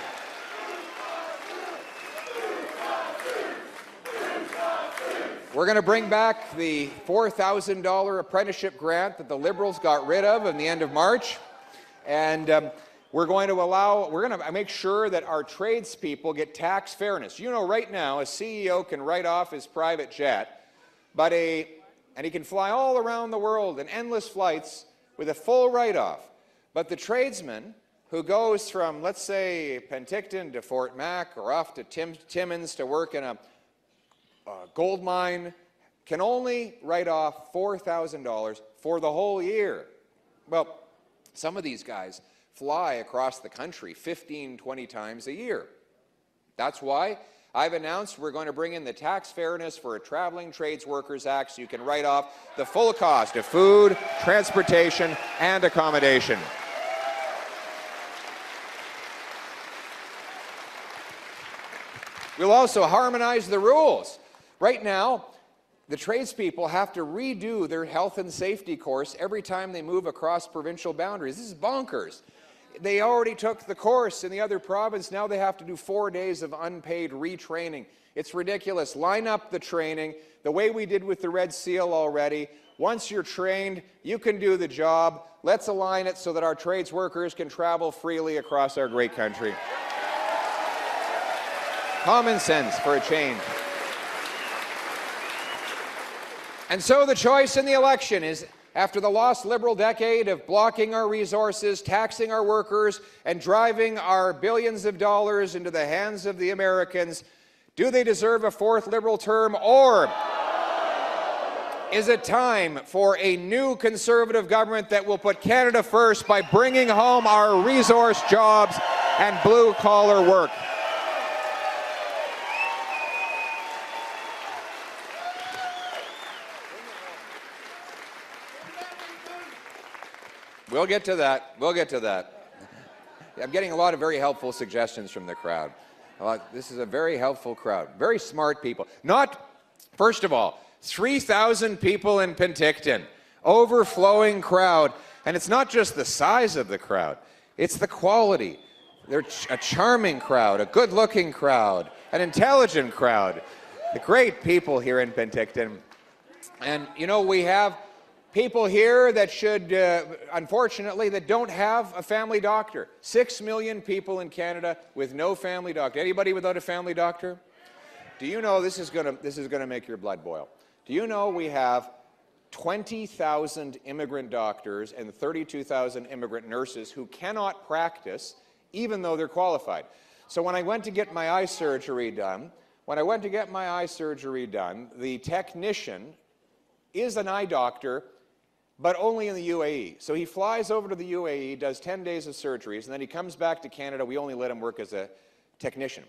We're going to bring back the $4,000 apprenticeship grant that the Liberals got rid of in the end of March. And we're going to make sure that our tradespeople get tax fairness. You know, right now, a CEO can write off his private jet, and he can fly all around the world in endless flights with a full write-off. But the tradesman who goes from, let's say, Penticton to Fort Mac or off to Timmins to work in a gold mine can only write off $4,000 for the whole year. Well, some of these guys fly across the country 15, 20 times a year. That's why I've announced we're going to bring in the Tax Fairness for a Traveling Trades Workers Act so you can write off the full cost of food, transportation, and accommodation. We'll also harmonize the rules. Right now, the tradespeople have to redo their health and safety course every time they move across provincial boundaries. This is bonkers. They already took the course in the other province. Now they have to do 4 days of unpaid retraining. It's ridiculous. Line up the training the way we did with the Red Seal already. Once you're trained, you can do the job. Let's align it so that our trades workers can travel freely across our great country. Common sense for a change. And so the choice in the election is, after the lost Liberal decade of blocking our resources, taxing our workers, and driving our billions of dollars into the hands of the Americans, do they deserve a fourth Liberal term, or is it time for a new Conservative government that will put Canada first by bringing home our resource jobs and blue-collar work? We'll get to that. We'll get to that. I'm getting a lot of very helpful suggestions from the crowd. This is a very helpful crowd. Very smart people. First of all, 3,000 people in Penticton. Overflowing crowd. And it's not just the size of the crowd. It's the quality. They're a charming crowd, a good-looking crowd, an intelligent crowd. The great people here in Penticton. And, you know, we have people here that should, unfortunately, that don't have a family doctor. 6 million people in Canada with no family doctor. Anybody without a family doctor? Do you know, this is gonna make your blood boil. Do you know we have 20,000 immigrant doctors and 32,000 immigrant nurses who cannot practice even though they're qualified? So when I went to get my eye surgery done, the technician is an eye doctor, but only in the UAE. So he flies over to the UAE, does 10 days of surgeries, and then he comes back to Canada. We only let him work as a technician.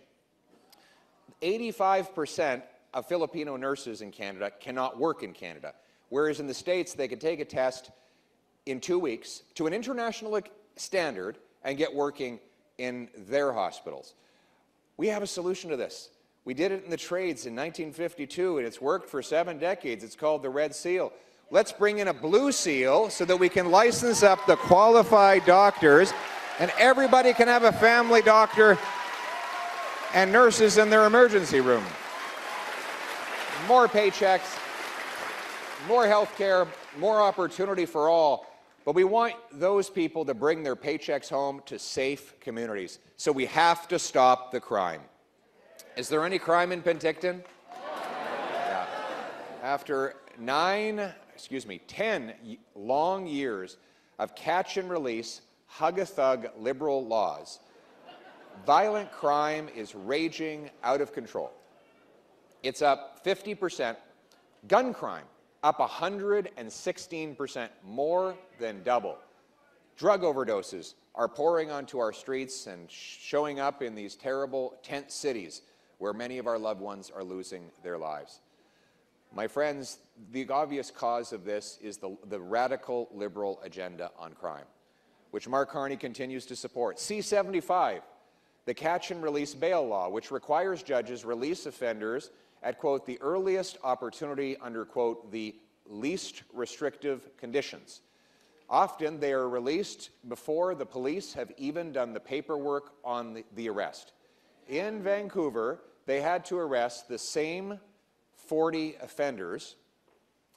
85% of Filipino nurses in Canada cannot work in Canada, whereas in the States, they could take a test in 2 weeks to an international standard and get working in their hospitals. We have a solution to this. We did it in the trades in 1952, and it's worked for 7 decades. It's called the Red Seal. Let's bring in a blue seal so that we can license up the qualified doctors, and everybody can have a family doctor and nurses in their emergency room. More paychecks, more health care, more opportunity for all. But we want those people to bring their paychecks home to safe communities. So we have to stop the crime. Is there any crime in Penticton? Yeah. After 10 long years of catch and release, hug-a-thug liberal laws, violent crime is raging out of control. It's up 50%. Gun crime up 116%, more than double. Drug overdoses are pouring onto our streets and showing up in these terrible tent cities where many of our loved ones are losing their lives. My friends, the obvious cause of this is the radical liberal agenda on crime, which Mark Carney continues to support. C-75, the catch and release bail law, which requires judges release offenders at, quote, the earliest opportunity under, quote, the least restrictive conditions. Often they are released before the police have even done the paperwork on the arrest. In Vancouver, they had to arrest the same 40 offenders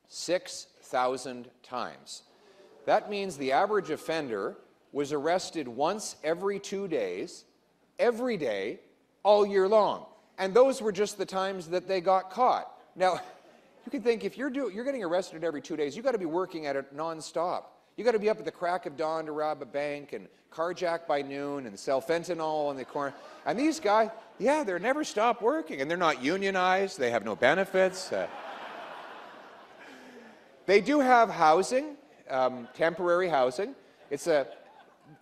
6,000 times. That means the average offender was arrested once every 2 days, every day, all year long. And those were just the times that they got caught. Now, you can think if you're getting arrested every 2 days, you've got to be working at it nonstop. You've got to be up at the crack of dawn to rob a bank and carjack by noon and sell fentanyl on the corner. And these guys, yeah, they're never stop working. And they're not unionized. They have no benefits. They do have housing, temporary housing.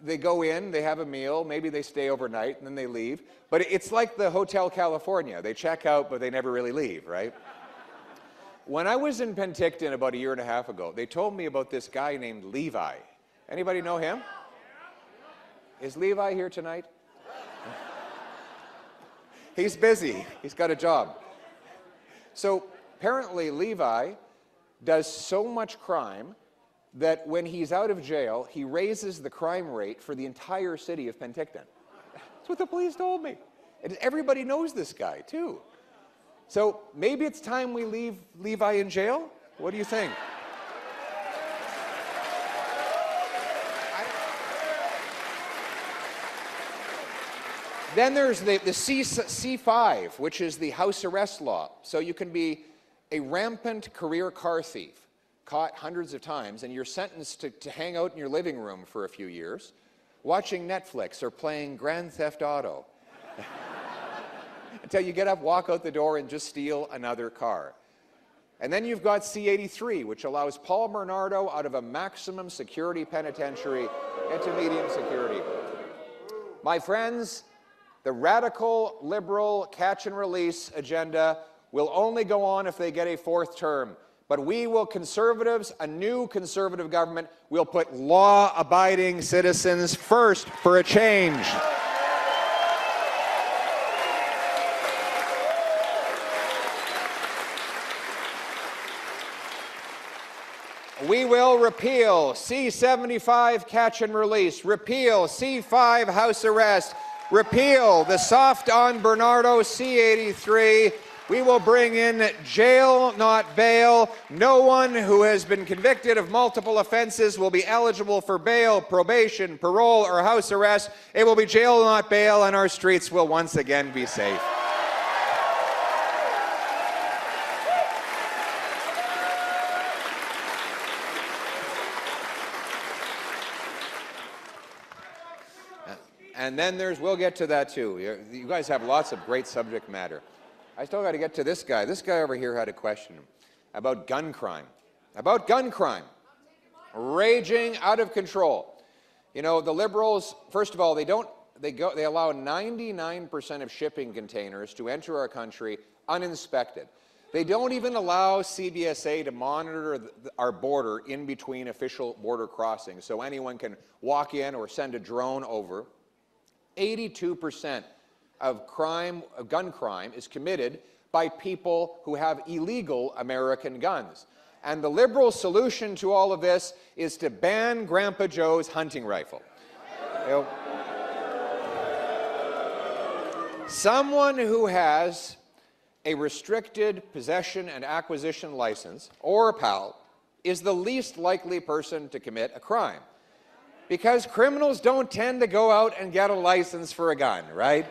They go in, they have a meal, maybe they stay overnight, and then they leave. But it's like the Hotel California. They check out, but they never really leave, right? When I was in Penticton about 1.5 years ago, they told me about this guy named Levi. Anybody know him? Is Levi here tonight? He's busy. He's got a job. So apparently Levi does so much crime that when he's out of jail, he raises the crime rate for the entire city of Penticton. That's what the police told me. And everybody knows this guy, too. So maybe it's time we leave Levi in jail? What do you think? Then there's the C5, which is the house arrest law. So you can be a rampant career car thief, caught hundreds of times, and you're sentenced to hang out in your living room for a few years, watching Netflix or playing Grand Theft Auto, until you get up, walk out the door, and just steal another car. And then you've got C83, which allows Paul Bernardo out of a maximum security penitentiary into medium security. My friends, the radical liberal catch and release agenda will only go on if they get a fourth term. But we will, conservatives, a new conservative government, will put law-abiding citizens first for a change. We will repeal C75 catch and release, repeal C5 house arrest, repeal the soft on Bernardo C83. We will bring in jail, not bail. No one who has been convicted of multiple offenses will be eligible for bail, probation, parole, or house arrest. It will be jail, not bail, and our streets will once again be safe. And then we'll get to that too. You guys have lots of great subject matter. I still got to get to this guy. This guy over here had a question about gun crime. About gun crime. Raging out of control. You know, the Liberals, first of all, they allow 99% of shipping containers to enter our country uninspected. They don't even allow CBSA to monitor our border in between official border crossings, so anyone can walk in or send a drone over. 82% of gun crime is committed by people who have illegal American guns. And the Liberal solution to all of this is to ban Grandpa Joe's hunting rifle. You know, someone who has a restricted possession and acquisition license, or a PAL, is the least likely person to commit a crime. Because criminals don't tend to go out and get a license for a gun, right?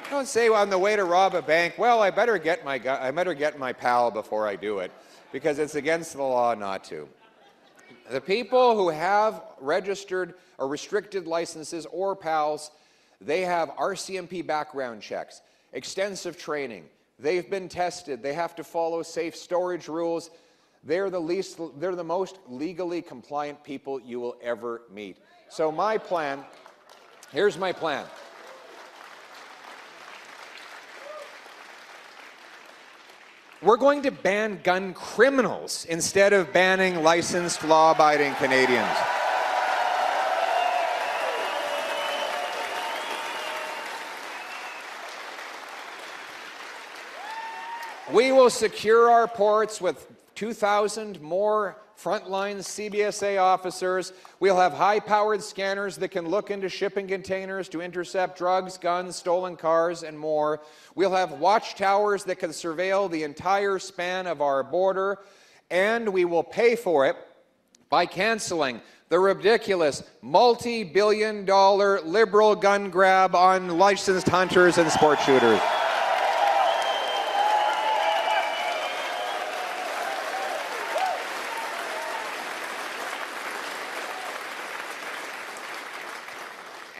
Don't say on the way to rob a bank, well, I better get my PAL before I do it, because it's against the law not to. The people who have registered or restricted licenses or PALs, they have RCMP background checks, extensive training. They've been tested. They have to follow safe storage rules. They're the most legally compliant people you will ever meet. So my plan, here's my plan. We're going to ban gun criminals instead of banning licensed, law-abiding Canadians. We will secure our ports with 2,000 more frontline CBSA officers. We'll have high-powered scanners that can look into shipping containers to intercept drugs, guns, stolen cars, and more. We'll have watchtowers that can surveil the entire span of our border, and we will pay for it by canceling the ridiculous multi-billion-dollar Liberal gun grab on licensed hunters and sport shooters.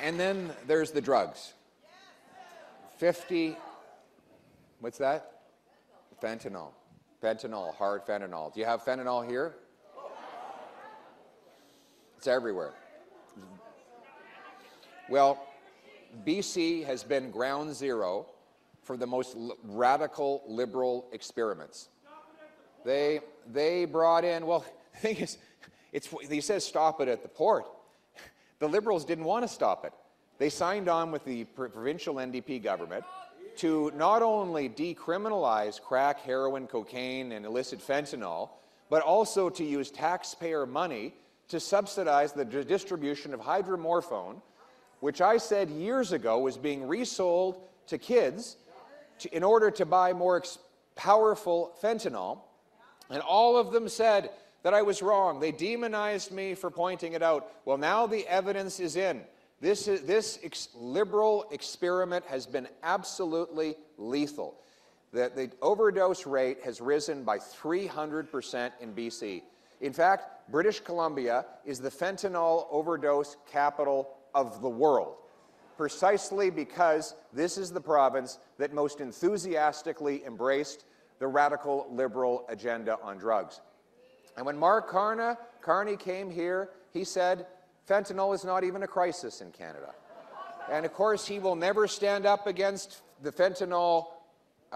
And then there's the drugs. 50, what's that? Fentanyl. Fentanyl, hard fentanyl. Do you have fentanyl here? It's everywhere. Well, BC has been ground zero for the most radical liberal experiments. They brought in, well, the thing is, he says stop it at the port. The Liberals didn't want to stop it. They signed on with the provincial NDP government to not only decriminalize crack, heroin, cocaine, and illicit fentanyl, but also to use taxpayer money to subsidize the distribution of hydromorphone, which I said years ago was being resold to kids in order to buy more powerful fentanyl. And all of them said that I was wrong. They demonized me for pointing it out. Well, now the evidence is in. This liberal experiment has been absolutely lethal. The overdose rate has risen by 300% in BC. In fact, British Columbia is the fentanyl overdose capital of the world, precisely because this is the province that most enthusiastically embraced the radical liberal agenda on drugs. And when Mark Carney came here, he said, fentanyl is not even a crisis in Canada. And of course, he will never stand up against the fentanyl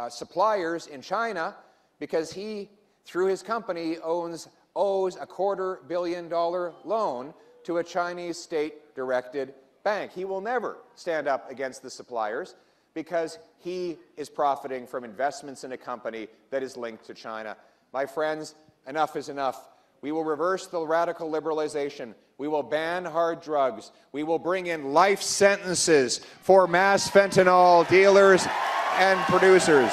suppliers in China because he, through his company, owes a $250 million loan to a Chinese state-directed bank. He will never stand up against the suppliers because he is profiting from investments in a company that is linked to China. My friends, enough is enough. We will reverse the radical liberalization. We will ban hard drugs. We will bring in life sentences for mass fentanyl dealers and producers.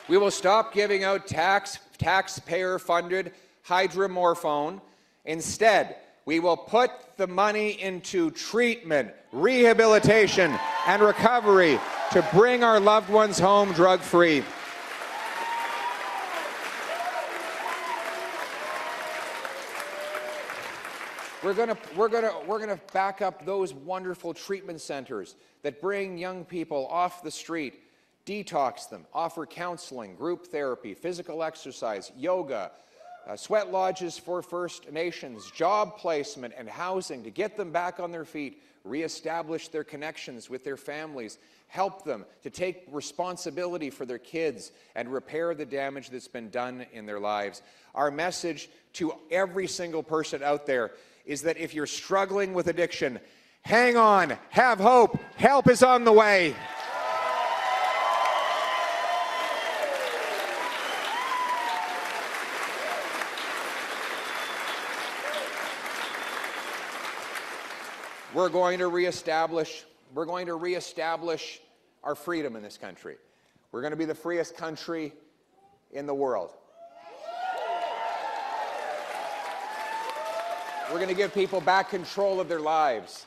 We will stop giving out taxpayer-funded hydromorphone. Instead, we will put the money into treatment, rehabilitation, and recovery to bring our loved ones home drug-free. We're gonna back up those wonderful treatment centers that bring young people off the street, detox them, offer counseling, group therapy, physical exercise, yoga, sweat lodges for First Nations, job placement and housing to get them back on their feet, reestablish their connections with their families, help them to take responsibility for their kids and repair the damage that's been done in their lives. Our message to every single person out there is that if you're struggling with addiction, hang on, have hope, help is on the way. We're going to reestablish our freedom in this country. We're going to be the freest country in the world. We're going to give people back control of their lives.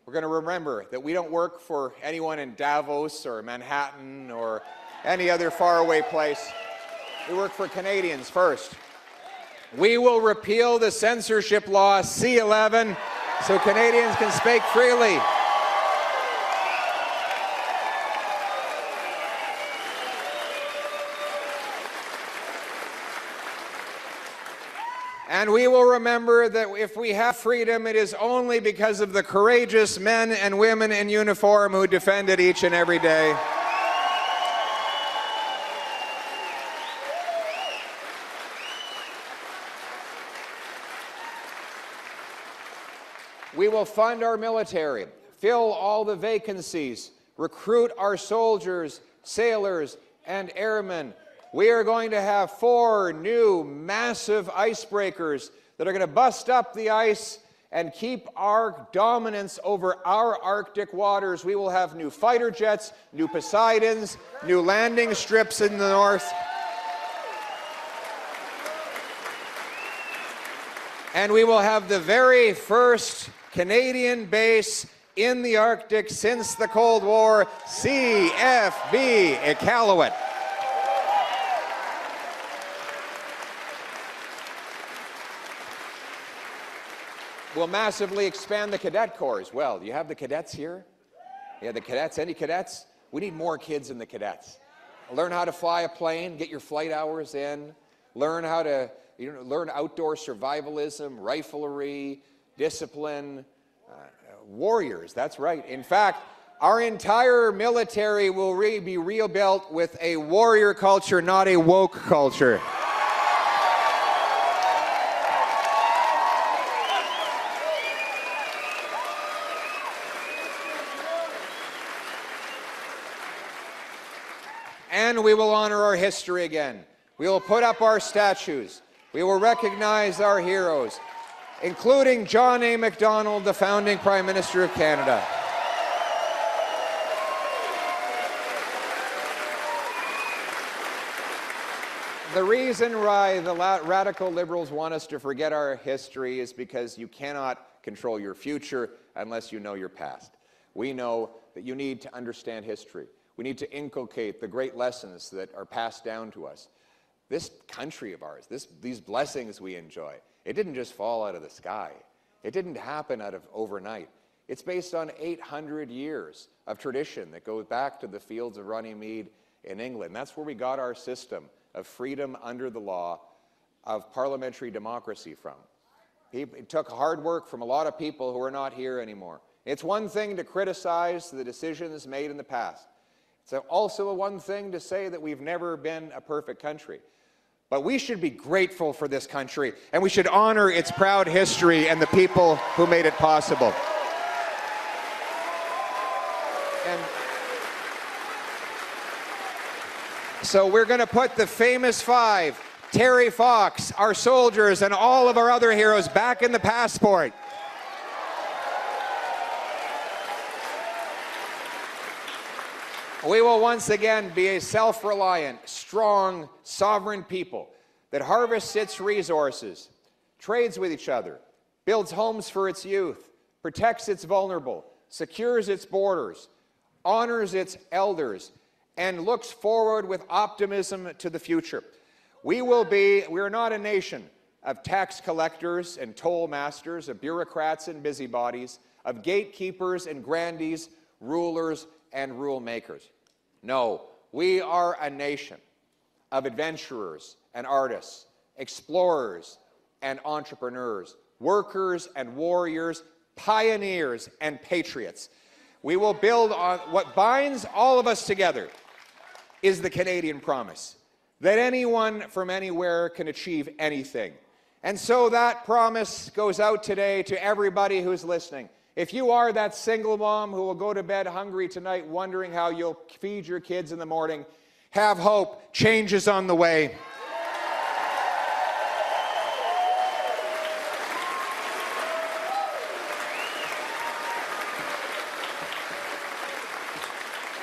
We're going to remember that we don't work for anyone in Davos or Manhattan or any other faraway place. We work for Canadians first. We will repeal the censorship law C-11 so Canadians can speak freely. And we will remember that if we have freedom, it is only because of the courageous men and women in uniform who defend it each and every day. We will fund our military, fill all the vacancies, recruit our soldiers, sailors, and airmen. We are going to have 4 new massive icebreakers that are going to bust up the ice and keep our dominance over our Arctic waters. We will have new fighter jets, new Poseidons, new landing strips in the north. And we will have the very first Canadian base in the Arctic since the Cold War, CFB Iqaluit. We'll massively expand the cadet corps as well. Do you have the cadets here? Yeah, the cadets. Any cadets? We need more kids in the cadets. Learn how to fly a plane, get your flight hours in, learn how to learn outdoor survivalism, riflery, discipline, warriors, that's right. In fact, our entire military will be rebuilt with a warrior culture, not a woke culture. And we will honor our history again. We will put up our statues. We will recognize our heroes, including John A. Macdonald, the founding Prime Minister of Canada. The reason why the radical Liberals want us to forget our history is because you cannot control your future unless you know your past. We know that you need to understand history. We need to inculcate the great lessons that are passed down to us. This country of ours, these blessings we enjoy, it didn't just fall out of the sky. It didn't happen out of overnight. It's based on 800 years of tradition that goes back to the fields of Runnymede in England. That's where we got our system of freedom under the law, of parliamentary democracy from. It took hard work from a lot of people who are not here anymore. It's one thing to criticize the decisions made in the past. It's also one thing to say that we've never been a perfect country. But we should be grateful for this country, and we should honor its proud history and the people who made it possible. And so we're going to put the famous five, Terry Fox, our soldiers, and all of our other heroes back in the passport. We will once again be a self-reliant, strong, sovereign people that harvests its resources, trades with each other, builds homes for its youth, protects its vulnerable, secures its borders, honors its elders, and looks forward with optimism to the future. We are not a nation of tax collectors and toll masters, of bureaucrats and busybodies, of gatekeepers and grandees, rulers and rule makers. No, we are a nation of adventurers and artists, explorers and entrepreneurs, workers and warriors, pioneers and patriots. We will build on what binds all of us together is the Canadian promise, that anyone from anywhere can achieve anything. And so that promise goes out today to everybody who's listening. If you are that single mom who will go to bed hungry tonight, wondering how you'll feed your kids in the morning, have hope. Change is on the way.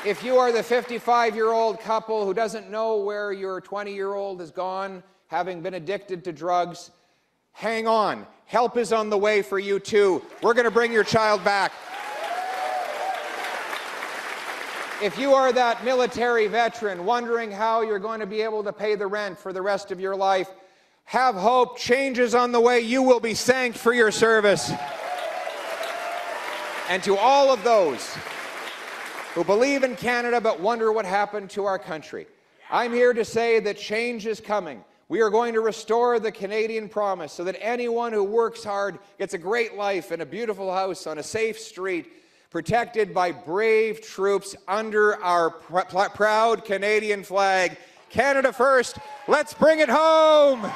If you are the 55-year-old couple who doesn't know where your 20-year-old has gone, having been addicted to drugs, hang on. Help is on the way for you too. We're going to bring your child back. If you are that military veteran wondering how you're going to be able to pay the rent for the rest of your life, have hope. Change is on the way. You will be thanked for your service. And to all of those who believe in Canada but wonder what happened to our country, I'm here to say that change is coming. We are going to restore the Canadian promise so that anyone who works hard gets a great life in a beautiful house on a safe street, protected by brave troops under our proud Canadian flag. Canada first, let's bring it home!